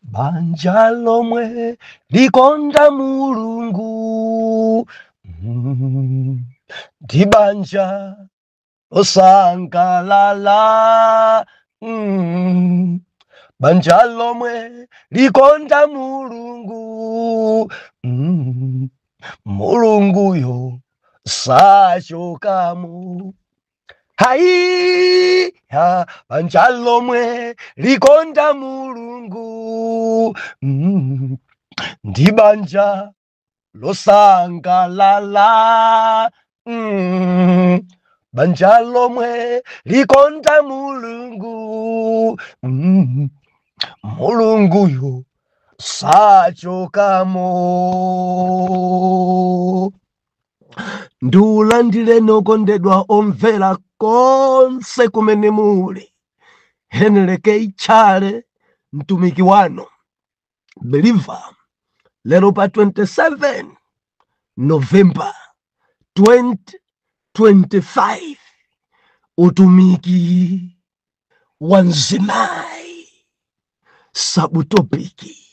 banja lomwe likonda Mulungu, ndi banja losangalala, banja lomwe likonda Mulungu, Mulunguyo sachokamo. Haiya, banja lomwe likonda Mulungu, ndi banja losangalala, banja lomwe likonda Mulungu, Mulunguyo sachokamo. Ndulandile nokondedwa omvera konse kumene muli. Henry K. Chale, mtumiki wano, believer, lero pa 27 November 2025, utumiki wanzimai, sabutopiki,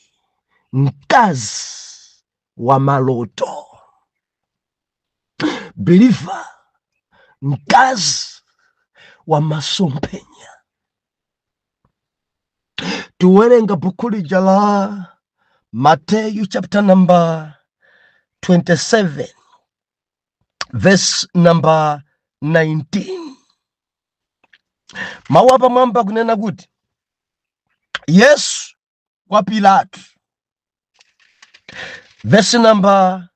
mkazi wa maloto. Believer, mkazi wa masompenya. Tuwerenga buku lija la Matthew chapter number 27 verse number 19. Mawu apamwamba kunena kuti Yesu kwa Pilato, verse number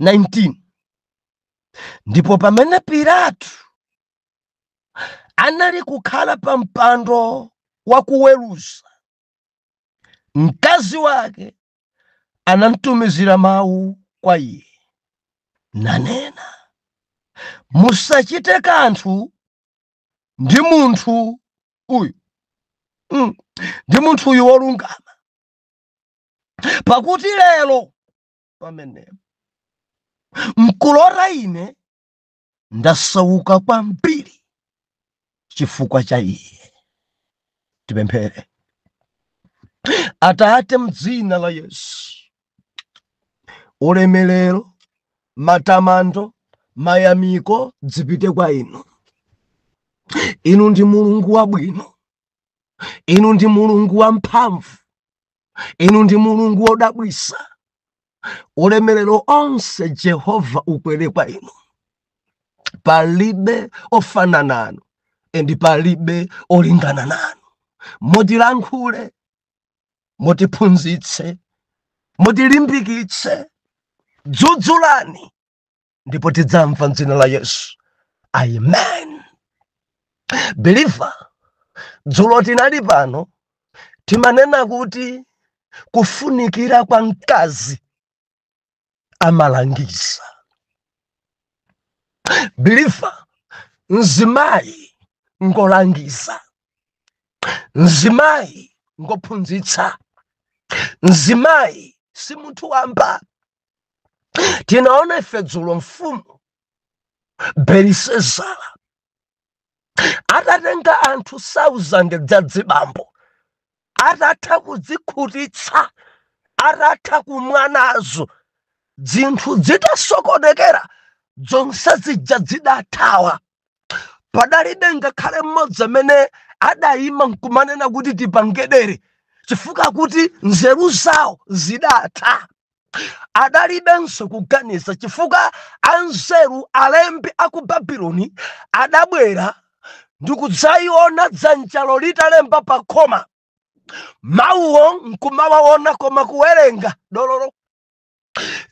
19. Ndipo pamene Pilato anali kukhala pa mpando wa kuweruza, mkazi wake anamtumizira mawu kwa iye, nanena, musachite kanthu ndi munthu uyu, ndi munthu uyu wolungama, pakuti lero pamene mkulota ine ndasauka kwambiri chifukwa cha iye. Tipemphere. Atate, m'dzina la Yesu, ulemelero, matamando, mayamiko dzipite kwa inu. Inu ndi Mulungu wabwino, inu ndi Mulungu wamphamvu, inu ndi Mulungu wodabwisa. Ulemelero onse Jehova ukwere kwa inu. Palibe ofanana nanu, endi palibe olingana nanu. Mutilankhule, mutiphunzitse, mutilimbikitse, dzudzulani, ndipo tidzamva m'dzina la Yesu. Amen. Believer, dzulo tinali pano timanena kuti kufunikira kwa mkazi amalangiza. Believer, mzimayi ngolangiza, mzimayi ngophunzitsa, mzimayi si munthu wamba. Tinaona ife dzulo mfumu Belisezara atatenga anthu 1000 dzadzibambo, atatha kudzikhutitsa, atatha kumwa nazo, zinthu zitasokonekera, zonse zija zidathawa. Padalibe ngakhale mmodzi amene adayima nkumanena kuti tipangedere, chifukwa kuti nzeru zawo zidatha. Adalibenso kuganiza, chifukwa anzeru alembi aku Babuloni adabwera ndikudzayiona dzanjalo litalemba pa khoma, mawuwo nkumawaona koma kuwerenga dololo,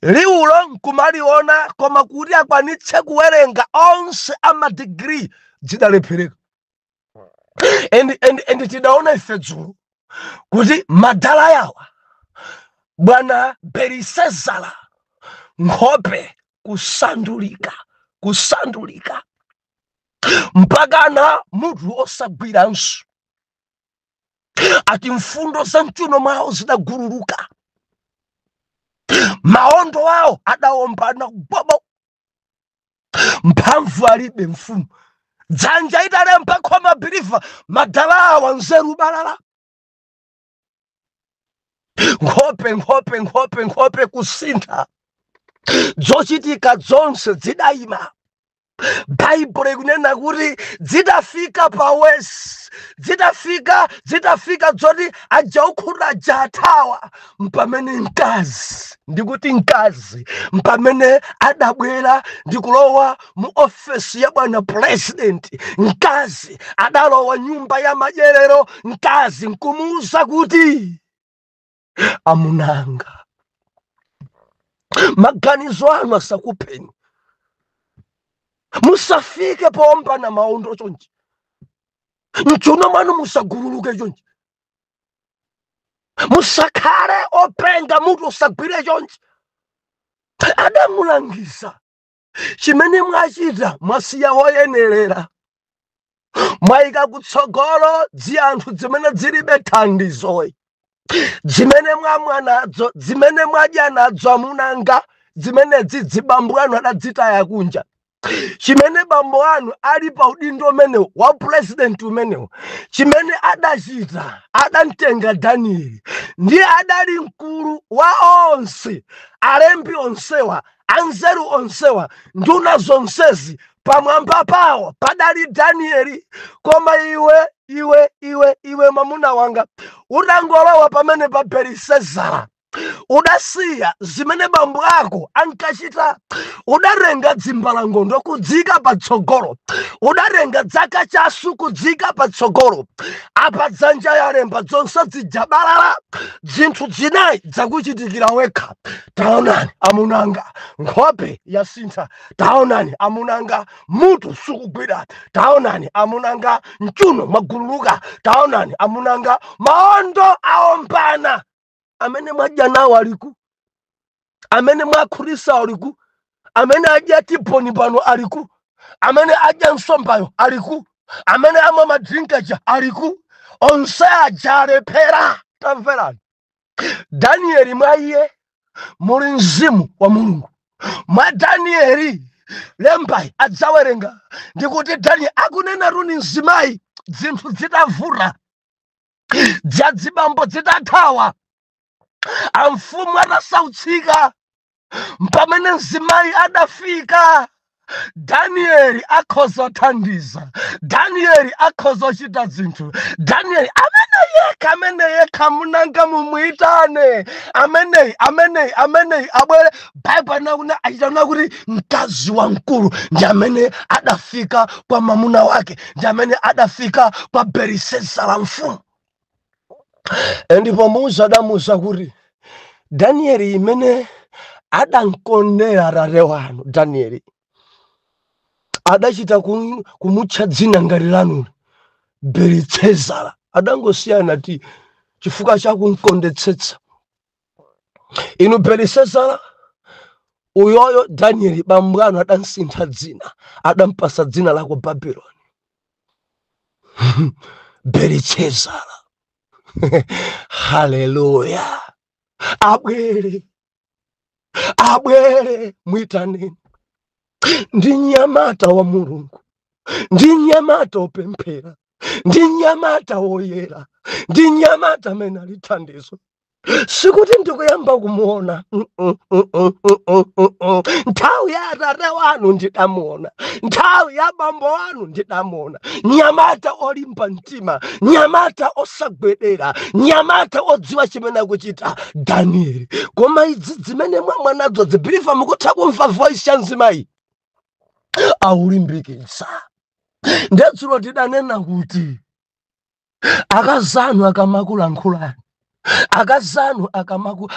liwulo nkumaliona koma kuti akwanitse kuwerenga onse amadigiri zidalephereka. Endi tidaona ife dzulo kuti madala yawa bwana Belisezara nkhope kusandulika mpakana munthu osagwiranso, ati mfundo za mchuno mwawo zidagululuka, maondo awo adawombana bobo, mphamvu alibe mfumu, dzanja italemba khoma. Believer, madala awa nzeru balala. nkhope kusintha zochitika zonse zidayima. Bible ikunena kuti zidafika pa wesi, zidafika zoti ajaukhula jathawa mpamene mkazi, ndikuti mkazi mpamene adabwera ndikulowa mu ofesi ya bwana president, mkazi adalowa nyumba ya madyerero, mkazi nkumuuza kuti amunanga, maganizo anu asakupeni, musafike pomba na maondo chonchi, mchuno mwanu musagululuke chonchi, musakhale openga mutu usagwire chonchi. Adamulangiza chimene mwachita mwasiya woyenerera, mwayika kutsogolo anthu zimene zilibe thandizo, zimene mwamwa nadzo, zimene mwadya nadzo amunanga, zimene zibambo anu adazitaya kunja. Chimene bambo anu ali pa udindo umenewu wa president umenewu, chimene adachita, adantenga Danieli, ndiye adali mkulu wa onse, alembi onsewa, anzeru onsewa, nduna zonsezi, pamwamba pawo padali Danieli. Koma iwe mamuna wanga, udangolowa pamene pa Belisezara, udasiya zimene bambo ako ankachita, udarenga dzimbalangondo kudzika patsogolo, udarenga dzaka chasu kudzika patsogolo, apa dzanja yalemba zonse zijabalala, zinthu zinayi zakuchitikira wekha. Taonani amunanga, nkhope yasintha. Taonani amunanga, mutu sukugwira. Taonani amunanga, mchuno mwagululuka. Taonani amunanga, maondo aombana. Amene mwadya nawo aliku, amene mwakhulisa aliku, amene adya tiponi pano aliku, amene adya nsombayo aliku, amene amwa madrinkaja aliku, onse ajalephera. Tamverani, Danieli mwa iye muli mzimu wa Mulungu. Mwa Danieli lembai adzawerenga ndikuti Danieli akunena runi mzimayi, zinthu zitavura, dzadzibambo zitathawa, amfumu adasautsika, mpamene mzimayi adafika. Danieli akhoza thandiza, Danieli akhoza chita zinthu, Danieli amene yekha munanga mumuyitane, ameneyi abwere. Bible achitana kuti mkazi wamkulu ndi amene adafika kwa mamuna wake, ndi amene adafika kwa Belisezara mfumu. Ndipo Musa adamuza kuti Danieli imene adankondera rare wanu, Danieli adachita kumutcha dzina ngati lanu Belisezara, adangosiyana ti chifukwa chakumkondetsetsa. Inu Belisezara, uyoyo Danieli bambo anu adansintha dzina, adampasa dzina lako Babyloni. Belisezara. Haleluya. Abwere mwitaneni. Ndi nyamata wa Mulungu, ndi nyamata opemphera, ndi nyamata woyera, ndi nyamata amene ali thandizo. Sikuti ndikuyamba kumuona, nthawi ya atate wanu ndidamuona, nthawi ya bambo wanu ndidamuona. Nyamata olimba mtima, nyamata osagwedera, nyamata odziwa chimene akuchita Danieli. Koma idzi zimene mwamwa nadzo zibirifa mukutha kumva voice ya mzimayi aulimbikitsa. Ndetsulo tidanena kuti akazanu akamakulankhulani, akazanu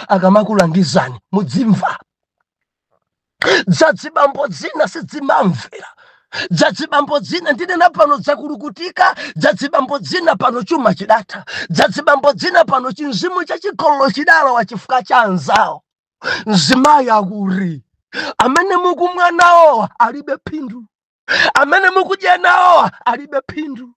akamakulangizani mudzimva. Dzadzibambo dzina sidzimamvera, dzadzibambo dzina ndinena pano dzakulukutika, dzadzibambo dzina pano chuma chidatha, dzadzibambo dzina pano chinzimu chachikolo chidalowa chifukwa cha anzawo. Mzimayi akuri amene mukumwa nawowa alibe phindu, amene mukudya nawowa alibe phindu.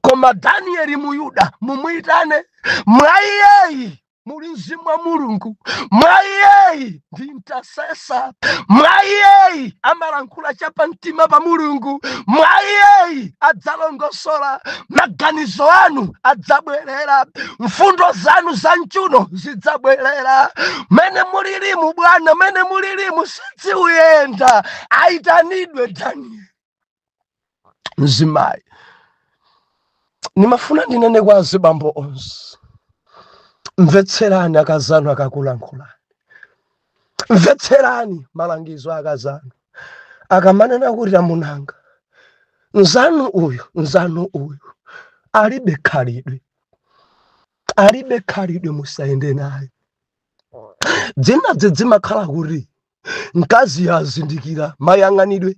Koma Danieli muyuda mumuyitane, mwa iyeyi muli mzimu mwa mulungu mwayeyi ndi intercessor mwayeyi amalankhula chapa mtima pa mulungu mwayeyi adzalongosola maganizo anu adzabwerera mfundo zanu za mchuno zidzabwerera mene mulilimu bwana mene mulilimu sidziuyenda aitanidwe Daniel mzimayi nimafuna ndinene kwa azibambo onse mvetserani akazanu akakulankhulani mvetserani malangizo akazanu akamanena kuti amunanga nzanu uyu alibe khalidwe musayende naye dzina dzimakhala kuti mkazi yazindikira mayang'anidwe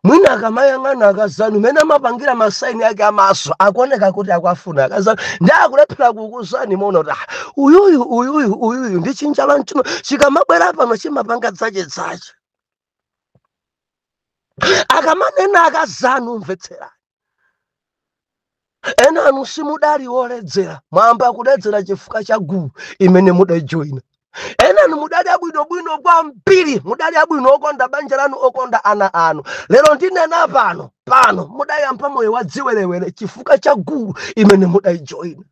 mwina akamayang'ana akazanu mene amapangira masaini yake amaso akuoneka kuti akwafuna akazanu ndi akulephera kukuzani mona kuti uyuyu ndi chinjala mchuno chikamabwera pano chimapanga dzache akamanena akazanu mvetserani ena anu simudali woledzera mwamba kudedzera chifukwa cha gulu imene mudajoina ena anu mudali abwinobwino kwa mpiri mudali abwino okonda banja lanu okonda ana anu lero ndinena pano mudayamba moyo wa dziwerewere chifukwa cha gulu imene mudajoina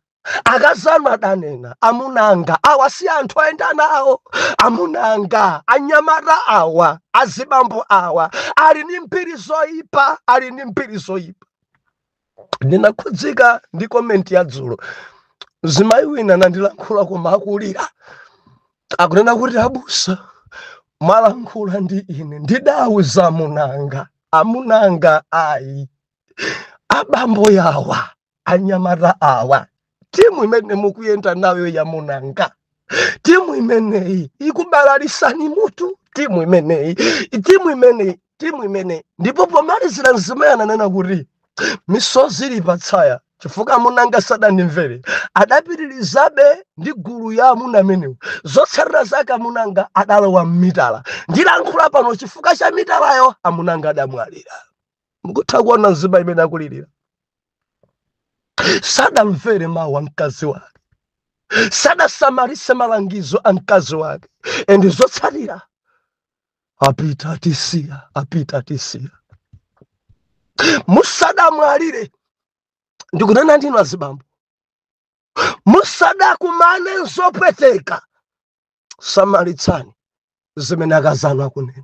akazanu adanena amunanga awa si anthu oyenda nawo amunanga anyamata awa azibambo awa ali ni mpiri zoyipa ndinakhudzika ndi komenti ya dzulo zimayi wina nandilankhula koma akulira akunena kuti abusa mwalankhula ndi ine ndidauza amunanga ayi abambo yawa anyamata awa timu imene mukuyenda nayo ya munanga timu imeneyi ikubalalisani mutu timu imeneyi ndipo pomalizira mzimayi ananena kuti misozi ili patsaya chifukwa munanga sadandimvere adapitirizabe ndi gulu ya amuna amenewo zotsatira zake amunanga adalowa mmitala ndilankhula pano chifukwa cha mitalayo amunanga adamwalira mukutha kuona mzimayi imene akulirira sadamvere mawu a mkazi wake sadasamarise malangizo a mkazi wake endi zotsatira apita atisiya musadamwalire ndikunena ndinu azibambo musadakumane nzopweteka samalitsani zimene akazanu akunena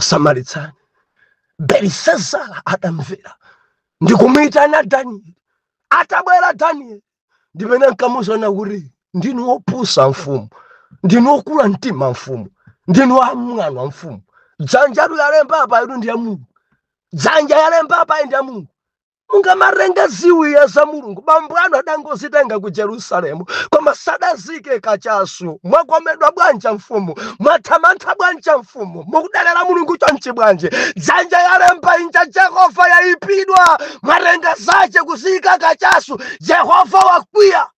samalitsani Belisazara adamvera ndikumuyitana Danieli atabwera Danieli ndimene nkamuzana kuti ndinu opusa mfumu ndinu okula mtima mfumu ndinu amwana mfumu dzanja yalemba apa inu ndi ya Mulungu dzanja yalemba apa ndi ya Mulungu mungamarenga ziwiya za Mulungu bambo anu adangozitenga ku Jerusalemu koma sadazike kachasu mwakomedwa bwanja mfumu mwathamantha bwanja mfumu mukudalira Mulungu chonchi bwanje dzanja yalemba inja Jehova yaipidwa mwarenga zache kuzika kachasu Jehova wakwiya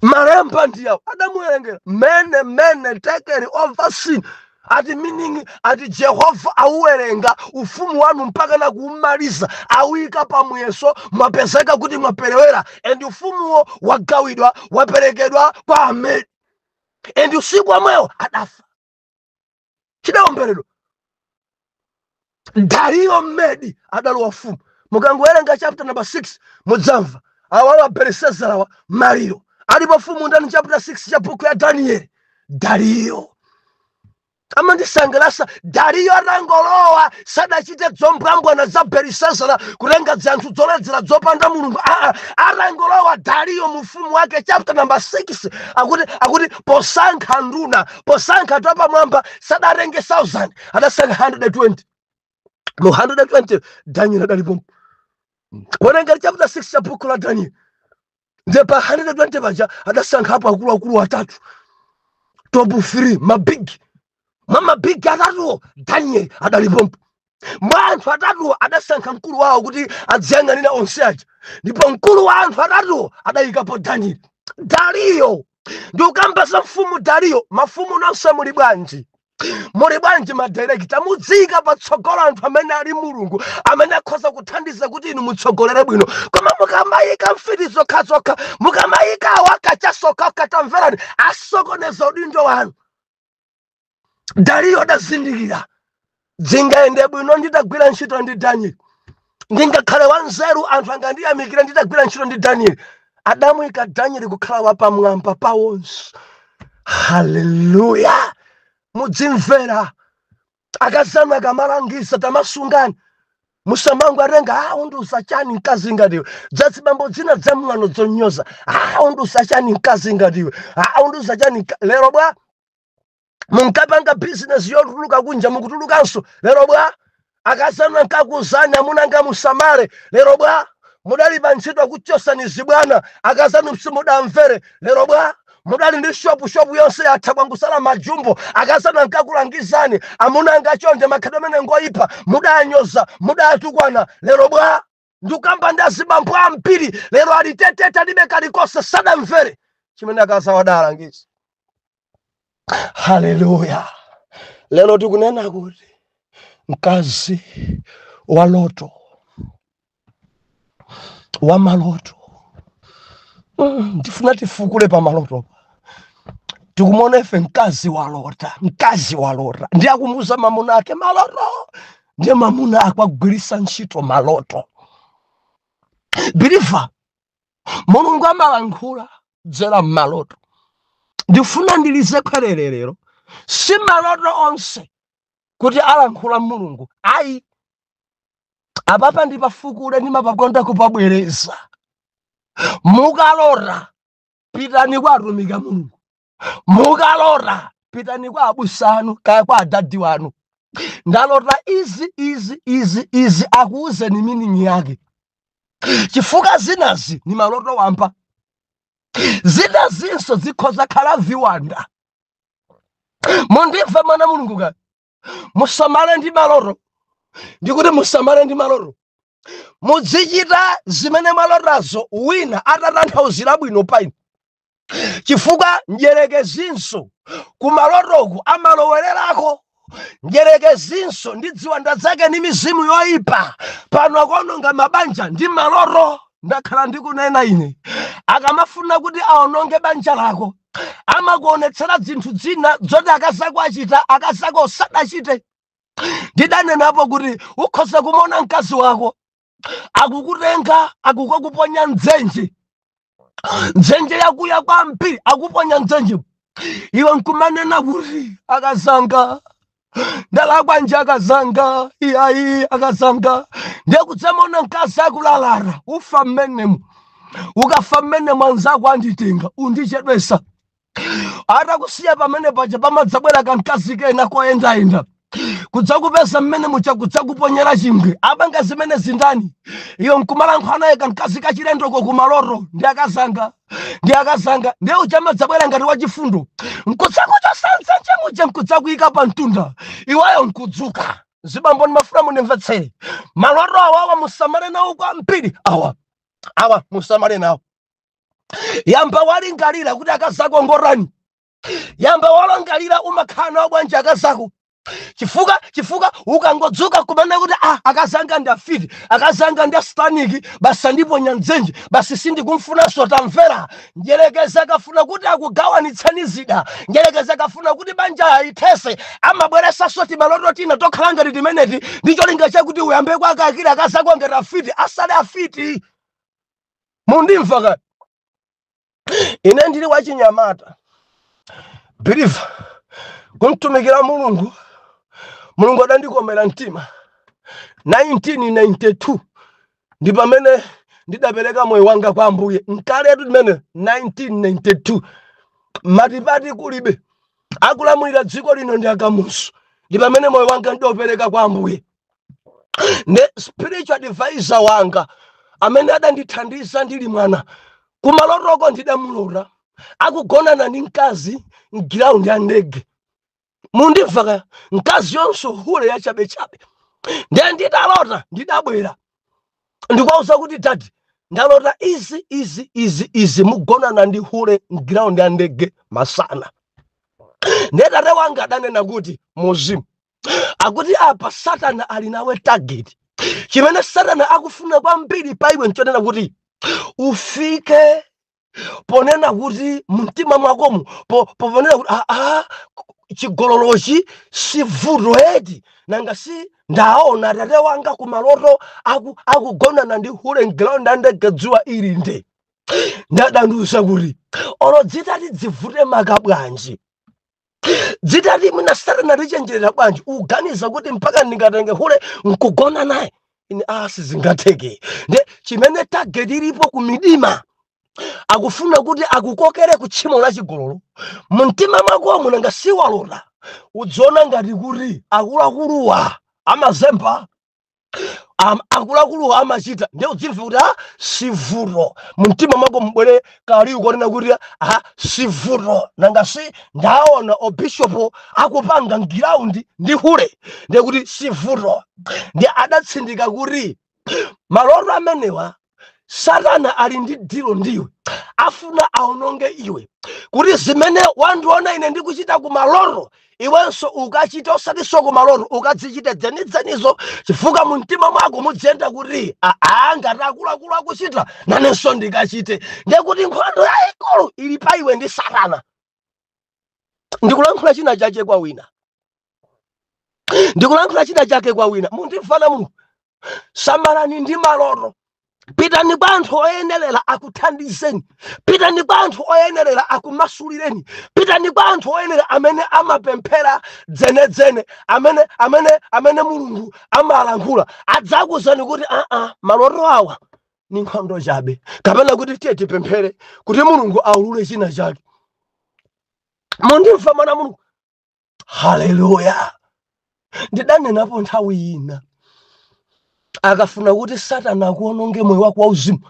malemba ndiyawo adamuwerengera mene taken over sin ati meaning ati Jehova auwerenga ufumu wanu mpaka na kumaliza awika pamuyeso mwapezeka kuti mwaperewera endi ufumuwo wagawidwa waperekedwa kwa Amedi endi usiku wamwewo adafa chidaomberedwa Dario Medi adalowa ufumu mukangowerenga chapter number 6 mudzamva awawa Belisazara wa Mario alipo ufumu ndani chapter 6 cha buku ya Danieli Dario amandisangalasa Dario arangolowa sadachite dzombwambwana za Belisazara kulenga dzanthu dzoledzera dzopanda Mulungu arangolowa Dario mufumu wake chapter number 6 akuti posankha nduna posankha topa mwamba sadarenge 1000 adasankha 120 no 120 Daniel adalipo kulenga chapter 6 cha buku la Daniel ndepa 120 baja adasankha hapo akulu watatu top 3 mabig atatu Daniel adalipompo mwanthu atatu adasankha mkulu wawo kuti adziyang'anira onse aja ndipo mkulu wa anthu atatu adayikapo Dario ndi ukambasa mfumu Dario mafumu nonse muli bwanji Muri bwanji madirector mudzika patsogolo anthu amene ali mulungu amene akhoza kuthandiza kuti inu mutsogolere bwino. Koma mukamayika mfitizo khazokha mukamayika wakachasoka katamverani asokoneza udindo wanu. Dariyo adazindikira zingaende bwino nditagwira ntchito ndi Daniel, ndingakhale wanzeru anthu angandiyamikira nditagwira ntchito ndi Daniel. Adamuyika Daniel kukhala wapamwamba pawonse. Haleluya. Mudzimvera akazama kamalangisa tamasungani musamangu arenga undu usachani mkazi ngadiwe dzadzibambo dzina dzamwano dzonyoza undu usachani mkazi ngadiwe undu usachani lero bwa munkapanga business yotuluka kunja mukutulukanso lero bwa akazama nkakuzani amunanga musamale lero bwa mudalipa ntchito kuchosani zibwana akazama msimudamvere lero bwa mudali ndi shopu yonse yatha kwangusala majumbo akazana nkakulangizani amunanga chonde makhadamene ngoyipa mudanyoza mudatukwana lero bwa ndukamba ndazibambo ambiri lero aliteteta libe kalikose sadamvere chimene akasawadalangisa. Haleluya. Lero tikunena kuti mkazi wa loto wa maloto ndifuna tifukule pa maloto. Tikumona ife mkazi walota ndiye akumuza mamuna ake maloto ndiye mamuna akwagwirisa ntchito maloto. Biliva mulungu amalankhula dzera maloto. Ndifuna ndilize kwerelero si maloto onse kuti alankhula mulungu ayi apapa ndipafukule ndimapakonda kupabwereza. Mukalora pitani kwa atumiki mulungu, mukalora pitani kwa abusanu kaya kwa adadi wanu. Ndalota izi akuuzeni meaning yake. Chifukwa zinazi ni maloto wampa, zina zinso zikhoza khala viwanda. Mundimve mwana mulungu kaya musamale ndi maloto. Ndikuti musamale ndi maloto. Muzichita zimene malotazo wina atatanthauzira bwino paino. Chifukwa njerekezinso kumalotoku amalowererako. Njerekezinso ndi ziwanda zake ni mizimu yoyipa pano akononga mabanja ndi maloto. Ndakhala ndikunena ine akamafuna kuti aononge banja lako amakuonetsera zinthu zina zoti akazako achita akazako sadachite. Ndidanenapo kuti ukhoza kumona mkazi wako akukutenga akukuponya nzenje yakuya kwa mpiri akuponya nzenje. Iwe nkumanena kuti akazanga ndalakwa nje akazanga iyayi akazanga ndiye kudzamona mkazi akulalara ufa mmenemu ukafa mmenemu anzako anditenga undichedwesa atakusiya pamene paja pamadzabwera kamkazi kena koyendayenda kudzakupeza mmene mucha kudzakuponyera chingwe apanga zimene zindani. Iyo nkumalankhwana yeka mkazi kachilendoko kumaloto ndi akazanga ndiye uchamadzabwera ngati wachifundo nkudzakuchosanza njemuja nkudzakuika pa mtunda iwayo nkudzuka. Zibambo ni mafuna munimvetsere maloto awawa musamale nawo kwa mpiri awa musamale nawo. Yamba walingalira kuti akazako ngorani, yamba walangalira umakhala nawo bwanji akazako. Chifukwa ukangodzuka kumana kuti akazanga ndafiti akazanga ndastaniki basa ndiponya nzenje basi sindikumfunanso tamvera. Njerekeza akafuna kuti akugawanitsani zida, njerekeza akafuna kuti banja ayithese amabweresa soti maloto tina tokhala ngati timeneti ndicholinga chakuti uyambe kwa akakira akazako ngati afiti asale afiti. Mundimva kaya ine ndili wachinyamata believe kumtumikira mulungu adandikomera mtima. 1992 ndi pamene ndidapereka moyo wanga kwa Ambuye. Nkaletu timene 1992 matipati kulibe akulamulira dziko lino ndi akamuso. Ndi pamene moyo wanga ndiopereka kwa Ambuye. Ne spiritual advisor wanga amene adandithandiza ndili mwana kumalotoko ndidamulora akugonana ndi mkazi mground ya ndege. Mundimva kaya mkazi yonso hule ya chabe ndiye ndidalota ndidabwera ndikwauza kuti dadi ndalota izi mugonana ndi hule mground ya ndege masana. Ndedare wanga danena kuti muzimu akuti apa Satana ali nawe target. Chimene Satana akufuna kwambiri pa iwe nchonena kuti ufike ponena kuti mtima mwakomu ponena kuti chigololochi si vuto eti nanga si ndaona Atate wanga kumaloto akugonana ndi hule ground andegedzua ili nde ndadandusa kuti olo dzitati dzivute makabwanji dzitati mina Satana lichenjerera bwanji uganiza kuti mpaka ndingatenge hule nkugona naye ini sizingatheke. Nde chimene target ilipo kumidima akufuna kuti akukokere kuchimo la chigololo mumtima mwakomu nanga siwalota udzona ngati kuti akuluakuluwa amazemba akuluakuluwa amachita nde udzimve kuti sivuto mumtima mwako mbwere kaliwu konena kuti sivuto nanga si ndaona obishopo akupanga ngiraundi ndi hule nde kuti sivuto. Ndi adatsindika kuti maloto amenewa Satana ali ndi dilo ndiwe afuna aononge iwe kuti zimene wandiona ine ndikuchita kumaloto iwenso ukachita osatiso kumaloto ukadzichite dzenidzenizo chifukwa mumtima mwako mudzenda kuti ngati akuluakulu akuchita nanenso ndikachite. Ndekuti nkhondo yayikulu ili pa iwe ndi Satana. Ndikulankhula china chake kwa wina, ndikulankhula china chake kwa wina. Mundimvana Mulungu, samalani ndi maloto. Pitani kwa anthu oyenerera akuthandizeni, pitani kwa anthu oyenerera akumasulireni, pitani kwa anthu oyenera amene amapemphera dzenedzene amene Mulungu amalankhula adzakuzani kuti maloto awa ni nkhondo chabe kapena kuti tiye tipemphere kuti Mulungu aulule china chake. Mundimva mwana Mulungu? Haleluya. Ndidanenapo nthawi ina akafuna kuti Satana akuononge moyo wako wauzimu,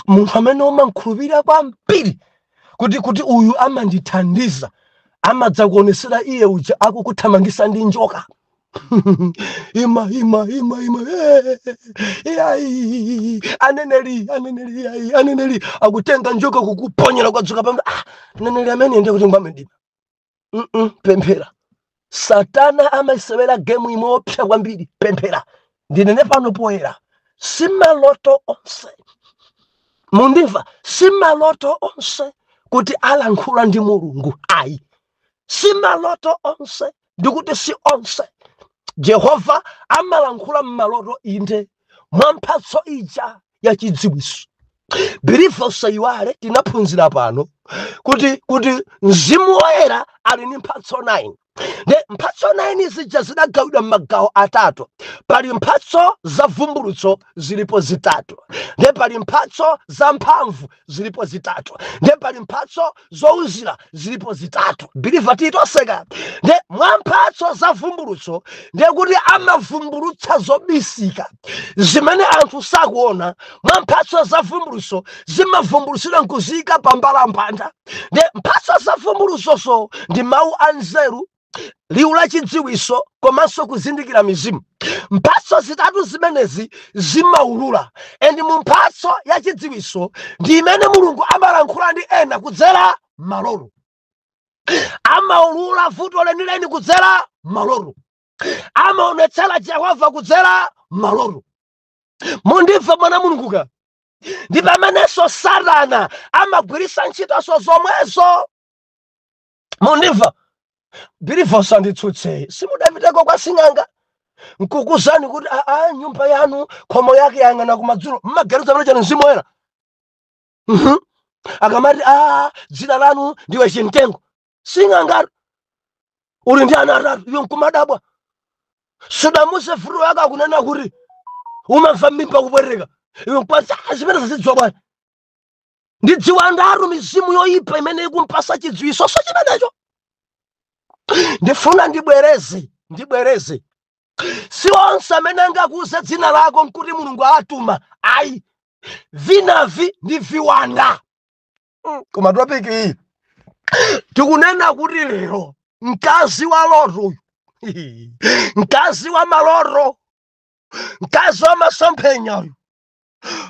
munthu amene umankhulupirira kwambiri kuti uyu amandithandiza amadza kuonesera iye uja akukuthamangisa ndi njoka. ima aneneri akutenga njoka kukuponyera kwadzuka pamwe aneneri amene ndiye kuti ngwamendima pemphera. Satana amasewera game imopsa kwambiri, pemphera. Ndinene pano poyera simaloto onse, mundimva, simaloto onse kuti alankhula ndi Mulungu ayi, simaloto onse ndikuti si onse. Jehova amalankhula mmaloto inde mwa mphatso ija ya chidziwitso. Believe usaiwale tinaphunzira pano kuti Mzimu Woyera ali ndi mphatso 9. Ne mphatso 9 zija zidagawidwa m'magawo atatu. Pali mphatso za vumbulutso zilipo zitatu, ne pali mphatso za mphamvu zilipo zitatu, ne pali mphatso zouzira zilipo zitatu. Believe titoseka. Ne mwa mphatso za vumbulutso ndiye kuti amavumbulutsa zobisika zimene anthu sakuona. Mwa mphatso za vumbulutso zimavumbulutsidwa nkuzika pambalampanda. Ne mphatso za vumbulutso ndi mawu anzeru, liwu la chidziwitso komanso kuzindikira mizimu. Mphatso zitatu zimenezi zimaulula, and mu mphatso ya chidziwitso ndi imene Mulungu amalankhula ndi ena kudzera maloto. Amaulula vuto lenileni kudzera maloto, amaonetsera Jehova kudzera maloto. Mundimva mwana Mulungu ka? Ndi pamenenso Satana amagwiritsa ntchito zomwezo. Mundimva? Believe sanditsutse simudapiteko kwa sing'anga nkukuzani kuti nyumba yanu khomo yake yang'ana kumadzulo mmageruza pano chano Mzimu Woyera. Akamati dzina lanu ndiwe Chimtengo, sing'anga uli ndi ana atatu iwe nkumadabwa. Sudamuse vuto yako akunena kuti umamva mimba kupwereka iwe nkwanza zimene zazidziwa bwana. Ndidziwa ndatu mizimu yoyipa imene ikumpasa chidziwitso chimenecho. Ndifuna ndibwereze si onse amene angakuze dzina lako nkuti Mulungu atuma ayi, vinavi ndi viwanda. Koma topiki iyi tikunena kuti lero mkazi wa loto, mkazi wa maloto, mkazi wa masomphenya uyu,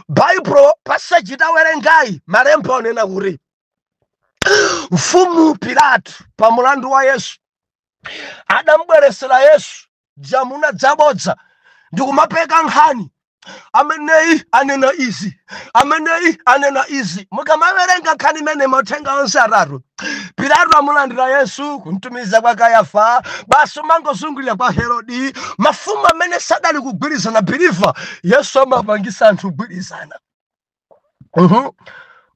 Bible passage tawerengayi malemba onena kuti Mfumu Pilato pa mulandu wa Yesu adambweresera Yesu jamuna dzabodza ndikumapeka nkhani. Ameneyi anena izi, ameneyi anena izi. Mukamawerenga nkhani imene mauthenga onse atatu. Pilato amulandira Yesu kumtumiza kwa Kayafa, basi mangozungulira kwa Herodi. Mafumu amene sadali kugwirizana biliva, Yesu amapangisa anthu kugwirizana.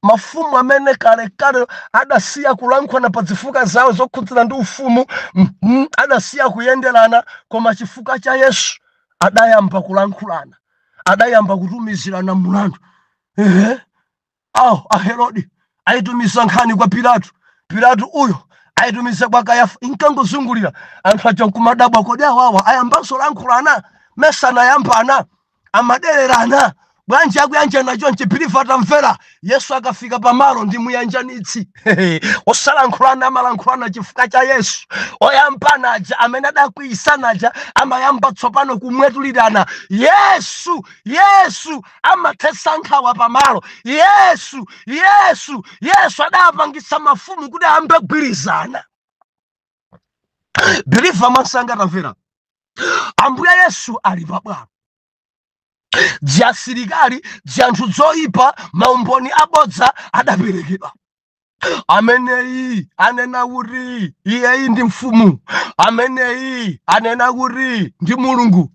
Mafumu amene kale adasiya kulankhula pa zifuka zawo zokhudzana ndi ufumu, adasiya kuyenderana, koma chifukwa cha Yesu adayamba kulankhulana, adayamba kutumizirana mulandu. Herodi aitumiza nkhani kwa Pilato, Pilato uyo aitumiza kwa Kayafa. Inkangozungulira anthu aja nkumadabwa, kodi awawa ayambanso lankhulana, mesana yambana, amadererana. Bwanji akuyanja nacho nchipilifa atamvera. Yesu akafika pamalo ndi muyanjanitsi. Osalankhulana amalankhulana chifukwa cha Yesu. Oyambana aja amene adakwiyisana aja amayamba tsopano kumwetulirana. Yesu amathetsa nkhawa pamalo. Yesu adapangisa mafumu kuti ambe kugwirizana. Biliva mansanga atamvera. Ambuye Yesu ali pabwalo. Jasilikali janthu zoyipa, maumboni abodza adaperekedwa. Ameneyi anena kuti iyeyi ndi mfumu. Ameneyi anena kuti ndi Mulungu.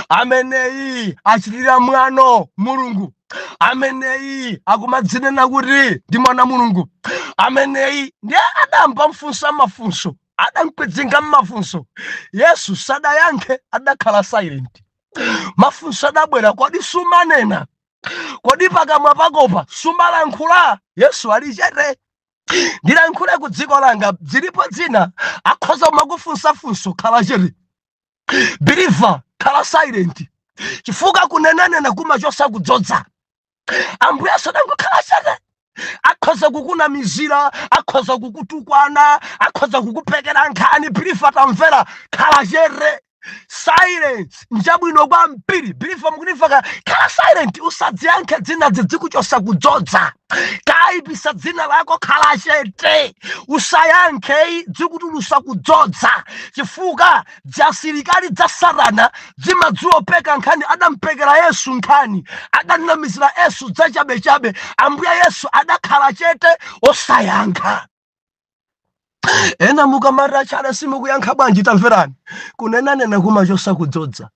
Ameneyi achitira mwano Mulungu. Ameneyi akumadzinena kuti ndi mwana Mulungu. Ameneyi ndiye adampa mfunsa mafunso, adamkwedzinga mafunso. Yesu sadayankhe, adakhala silent. Mafunso adabwera, kodi sumanena? Kodi pakamwa pakopa sumalankhula? Yesu ali chete. Ndilankhule ku dziko langa, zilipo dzina akhoza makufunsa funso, khala chete. Believer, khala silent. Chifukwa kunenanena kumachosa kudzodza. Ambuye sadangokhala chete. Akhoza kukunamizira, akhoza kukutukwana, akhoza kukupekera nkhani. Believer atamvera, khala chete. Silence njabwino kwa mpiri. Bilifa mkunifaka khala silent, usadziyankhe dzina dzikuchosa kudzodza. Kaipisa dzina lako, khala chete. Usayankhe dzikutulusa kudzodza. Chifukwa jasilikali dza Satana zimadziopeka nkhani. Adampekera Yesu nkhani, adanamizira Yesu dzachabechabe. Ambuye Yesu adakhala chete, osayankha. Ena mukamara chana simukuyankha bwanji tamverani. Kunenanena kumachosa kudzodza.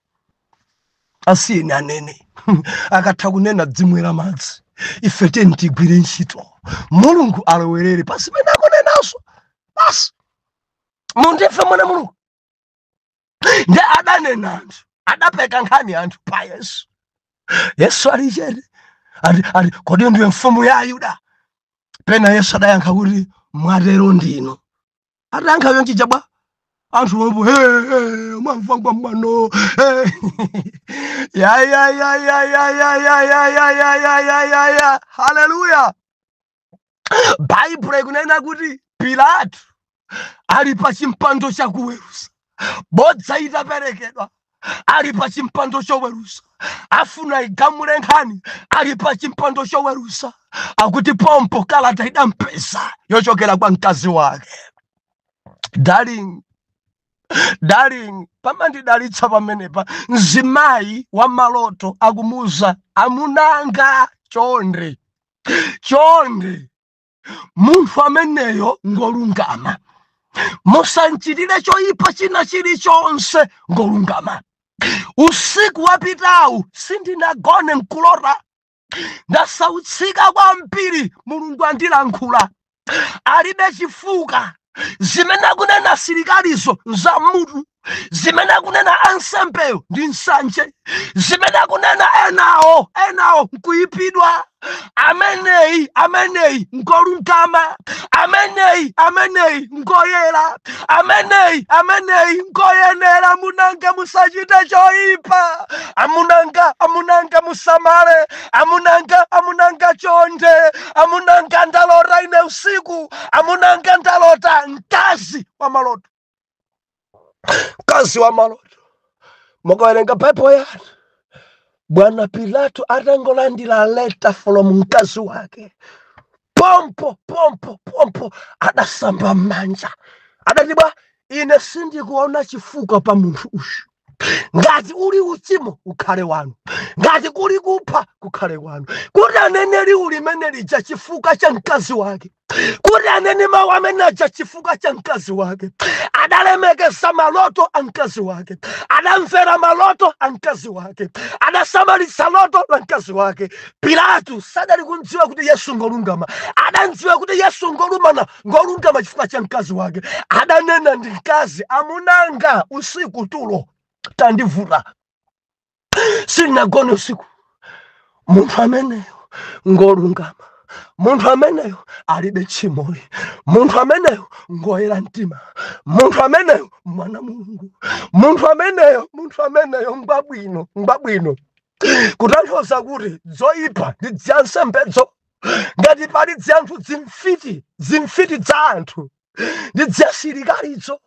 Asiyeni anene. Akatha kunena dzimwera madzi. Ife tentigwire ntchito. Mulungu alowerere pasi pena kunenaso. Basi. Mundife mwana Mulungu. Nde adanena anthu, adapeka nkhani anthu pa Yesu. Yesu ali chete. Kodi ndiwe mfumu ya Ayuda? Pena Yesu adayankha kuti mwatero ndino. Adayankha yonchi jabwa. Anthu wambo mwamvangwa mwano. Ya. Hallelujah. Bible kunena kuti Pilato ali pa chimpando cha kuweruza. Bodza itaperekedwa, ali pa chimpando choweruza. Afuna igamule nkhani, ali pa chimpando choweruza. Akuti pompo kalata idampeza yochokera kwa mkazi wake. Darling, pamandidalitsa pamenepa, mzimayi wa maloto akumuza amunanga chonde. Munthu ameneyo ngolungama. Musanchitire choyipa china chilichonse, ngolungama. Usiku wapitawu sindinagone nkulota. Ndasautsika kwambiri, Mulungu andilankhula. Alibe chifuka. Zimene akunena asilikalizo za mutu, zimene akunena ansembeyo ndi nsanje, zimene akunena enawo nkuyipidwa. Ameneyi ngolungama. Ameneyi ngoyera. Ameneyi ngoyenera. Munanga musachite choyipa. Amunanga musamale. Amunanga chonde. Amunanga ndalota ine usiku. Amunanga ndalota mkazi wa maloto. Mkazi wa maloto. Mukawerenga Bible yanu, Bwana Pilato atangolandira leta from mkazi wake. pompo adasamba manja adati bwa ine sindikuona chifuka pa munthu uyu. Ngati uli uchimo ukhale wanu, ngati kuli kupha kukhale wanu. Kuti aneneri ulimene lija chifuka cha mkazi wake, kuti anene mawu amene aja chifuka cha mkazi wake, adalemekeza maloto a mkazi wake, adamvera maloto a mkazi wake, adasamalitsa loto la mkazi wake. Pilatu sadali kundziwa kuti Yesu ngolungama, adandziwa kuti Yesu ngolungama chifuka cha mkazi wake. Adanena ndi mkazi, amunanga usiku tulo tandivula sinagone usiku. Munthu ameneyo ngolungama, munthu ameneyo alibe tchimo, munthu ameneyo ngoyera mtima, munthu ameneyo mwana Mulungu, munthu ameneyo ngwabwino. Kutanthauza kuti zoyipa ndi zansembedzo ngati pali zanthu zimfiti za anthu ndi zasilikalizo,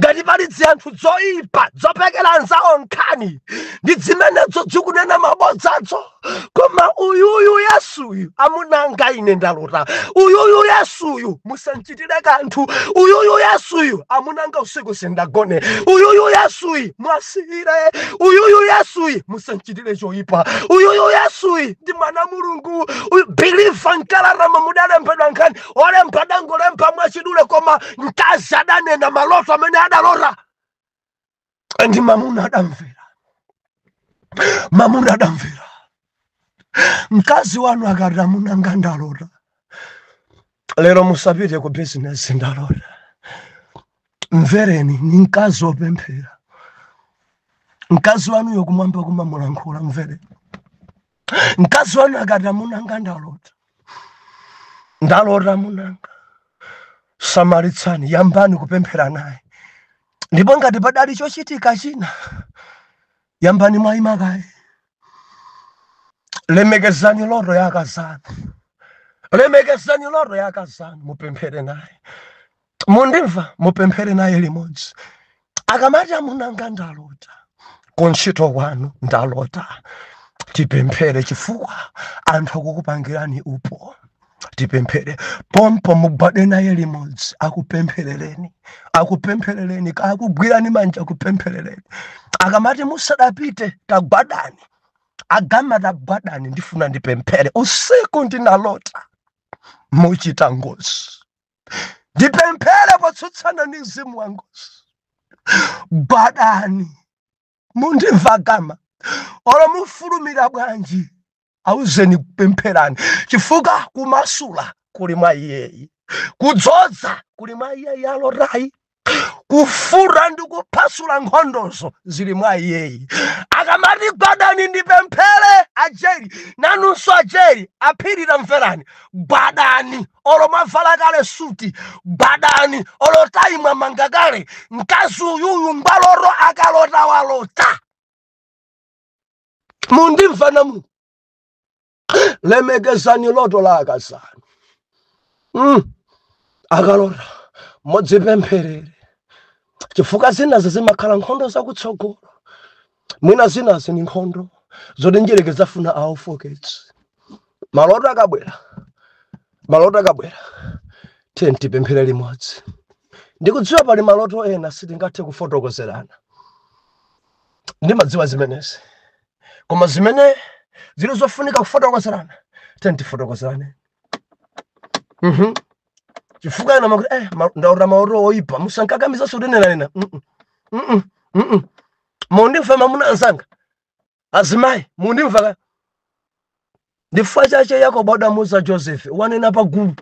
ngati pali zanthu zoyipa zopekera nzawo nkhani ndi zimenezo zikunena mabodzadzo, koma uyuyu Yesuyu amunanga ine ndalota. Uyuyu Yesuyu musanchitire kanthu. Uyuyu Yesuyu amunanga usiku sindagone. Uyuyu Yesuyu mwasire. Uyuyu Yesuyu musanchitire choyipa. Uyuyu Yesuyu ndi mwana Mulungu. Believe nkalarama mudalembedwa nkhani olemba dangolemba mwachidule, koma mkazi adanena maloto amene adalota. Ndi mamuna adamvera. Mkazi wanu akati amunanga ndalota, lero musapite ku business ndalota. Mvereni, ni mkazi opemphera. Mkazi wanu yokumwamba kumamulankhula, mvereni. Mkazi wanu akati amunanga ndalota amunanga, samalitsani, yambani kupemphera naye. Ndipo ngati padali chochitika china, yambani mwayima kaye. Lemekezani loto yakazanu, mupemphere naye. Mundimva, mupemphere naye limodzi. Akamati amunanga ndalota, kuntchito kwanu ndalota, tipemphere chifukwa anthu akukupangirani upo. Tipemphere pompo mugwade naye limodzi, akupempherereni, akugwirani manja akupempherereni. Akamati musadapite tagwadani, agama tagwadani, ndifuna ndipemphere usiku ndinalota muchita ngozi. Ndipemphere potsutsana ndi mzimu wa ngozi. Gwadani, mundimva gama, olo mufulumira bwanji auzeni kupempherani, chifukwa kumasula kuli mwa iyeyi, kudzodza kuli mwa iyeyi alotayi, kufura ndi kuphasula nkhondozo zili mwa iyeyi. Akamati gwadani ndipemphere, ajeri nanunso ajeri aphirira mverani. Gwadani olo mwavala kale suti, gwadani olo tayi mwamanga kale. Mkazi uyuyu ngwaloro akalota walota. Mundimva namu, lemekezani loto la akazanu. Akalota modzipempherere, chifukwa zinazo zimakhala nkhondo zakutsogolo. Mwina zinazo ni nkhondo zoti njereke zafuna aufoketsi. Maloto akabwera, tiye tipemphere limodzi. Ndikudziwa pali maloto ena sitingathe kufotokozerana, ndimadziwa zimenezi, koma zimene zili zofunika kufotokozerana tiye tifotokozerane. Chifukwa ena makuti ndaota maloto oyipa, musankakamiza sotenena. Mundimva mamuna ansanga, azimayi mundimva. Ndifua chache yako boda Musa Joseph wanena pa gulu.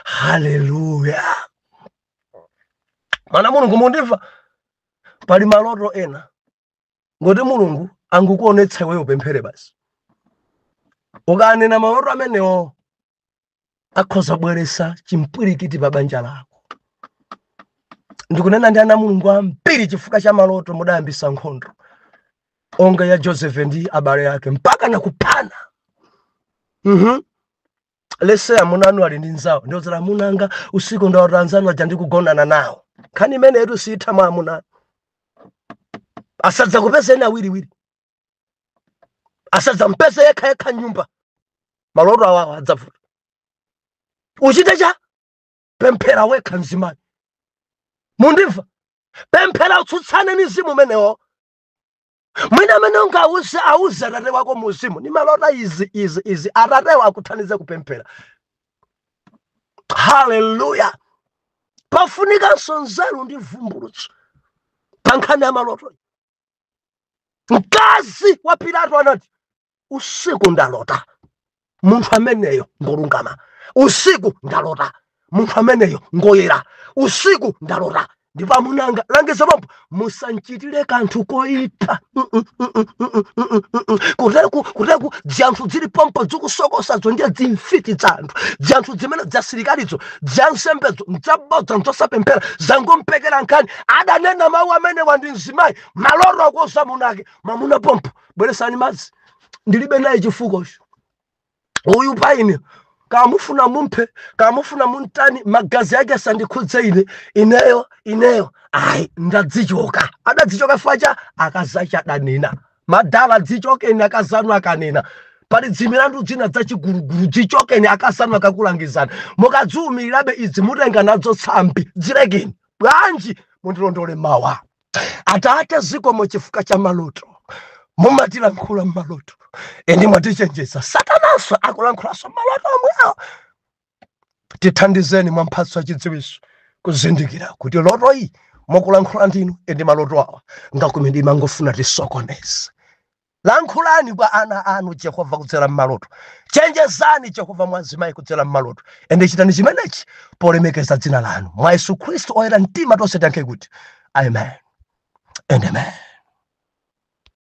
Haleluya. Mana Mulungu mundimva, pali maloto ena ngoti Mulungu angukuonetsa iweyo upemphere basi. Ukanena maloto amenewo akhoza bweresa chimpwirikiti pa banja lako. Ndikunena ndi ana Mulungu ambiri chifukwa cha maloto mudayambisa nkhondo onga ya Joseph ndi abale yake mpaka nakuphana. Lese amunanu ali ndi nzawo, ndozera munanga usiku ndaota anzanu aja ndikugonana nawo. Khani imene yetu sitha mwa amunanu. Asadza kupezeni awiriwiri, asadza mpeze yekha nyumba. Maloto awawa adzavuta. uchitecha pemphera wekha mzimayi. Mundimva? Pemphera utsutsane mizimu umenewo. Mwina amene auze atate wako muzimu ni malota izi atate wako akuthandize kupemphera. Hallelujah. Pafunikanso nzeru ndi vumbulutso pa nkhani ya maloto. Mkazi wa Pilato anati usiku ndalota munthu ameneyo ngolungama, usiku ndalota munthu ameneyo ngoyera, usiku ndalota. Ndipo amunanga langiza bombo musanchitire kanthu koyipa. Kuteku dzanthu zili pompo zikusokosazo ndiye zimfiti dzanthu, dzanthu zimene dzasilikalizo dzansembezo mdzabodza mdzosapemphera zangompekera nkhani adanena mawu amene wandi mzimayi maloro akoza munake mamuna pompo bweresani madzi ndilibe naye chifukocho. Uyu paine kamufuna mumphe kamufuna muntani magazi yake sandikhudze ineyo ayi ndadzichoka. Adadzichoka facha akazacha danena madala dzichokeni akazanu akanena pali dzimilandu dzina dzachiguruguru dzichokeni akasanu akakulangizana mukadziumirabe idzi mutenga nadzo tsambi dzirekeni bwanji mundilondole mawa. Atate zikomo chifukwa cha maloto mumatilankhula maloto eni mwatichenjeza Satananso akulankhulaso maloto omwewo. Tithandizeni mwa mphatso ya chidziwiso kuzindikira kuti loto iyi mukulankhula ndinu eni maloto awa ngakumene mangofuna tisokoneze. Lankhulani kwa ana anu Jehova kudzera mmaloto, chenjezani Jehova mwazimayi kudzera mmaloto, ende chitani chimenechi polemekeza dzina lanu mwa Yesu Khristu oyera mtima tonse tiyankhe kuti amen and amen.